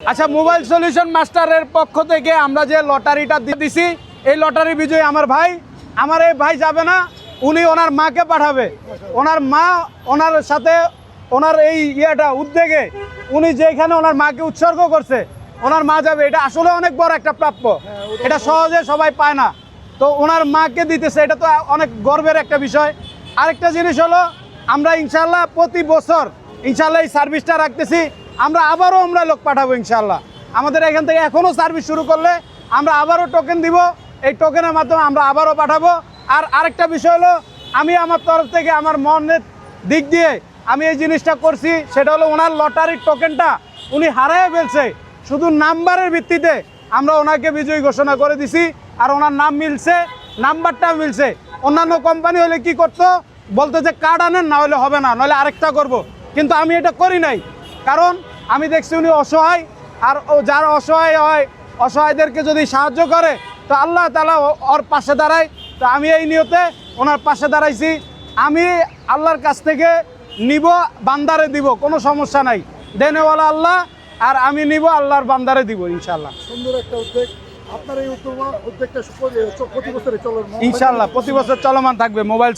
আচ্ছা, mobile solution মাস্টারের পক্ষ থেকে আমরা যে লটারিটা দিছি, এই লটারি বিজয়ী আমার ভাই। আমার এই ভাই যাবে না, উনি ওনার মাকে পাঠাবে। ওনার মা ওনার সাথে ওনার এই উদ্যোগে উনি যেখানে ওনার মাকে উৎসর্গ করছে, ওনার মা যাবে। এটা আসলে অনেক বড় একটা প্রাপ্য, এটা সহজে সবাই পায় না। তো ওনার মাকে দিতেছে, এটা তো অনেক গর্বের একটা বিষয়। আরেকটা জিনিস হলো, আমরা ইনশাল্লাহ প্রতি বছর ইনশাল্লাহ এই সার্ভিসটা রাখতেছি। আমরা লোক পাঠাবো ইনশাল্লাহ। আমাদের এখান থেকে এখনও সার্ভিস শুরু করলে আমরা আবারও টোকেন দিব, এই টোকেনের মাধ্যমে আমরা আবারও পাঠাবো। আর আরেকটা বিষয় হলো, আমি আমার তরফ থেকে আমার মনের দিক দিয়ে আমি এই জিনিসটা করছি, সেটা হলো ওনার লটারির টোকেনটা উনি হারায় ফেলছে। শুধু নাম্বারের ভিত্তিতে আমরা ওনাকে বিজয়ী ঘোষণা করে দিছি। আর ওনার নাম মিলছে, নাম্বারটা মিলছে। অন্যান্য কোম্পানি হলে কি করতো, বলতো যে কার্ড আনেন, না হলে হবে না, নাহলে আরেকটা করব। কিন্তু আমি এটা করি নাই, কারণ আমি দেখছি উনি অসহায়। আর যারা অসহায় হয়, অসহায়দেরকে যদি সাহায্য করে তো আল্লাহ তাআলা ওর পাশে দাঁড়ায়। তো আমি এই নিয়তে ওনার পাশে দাঁড়াইছি। আমি আল্লাহর কাছ থেকে নিব, বান্দারে দিব, কোনো সমস্যা নাই। দেনেওয়ালা আল্লাহ, আর আমি নিব আল্লাহর বান্দারে দিব ইনশাল্লাহ। সুন্দর একটা উদ্যোগ। আপনার এই উদ্যোগটা প্রতি বছরে চলমান, ইনশাল্লাহ প্রতি বছর চলমান থাকবে মোবাইল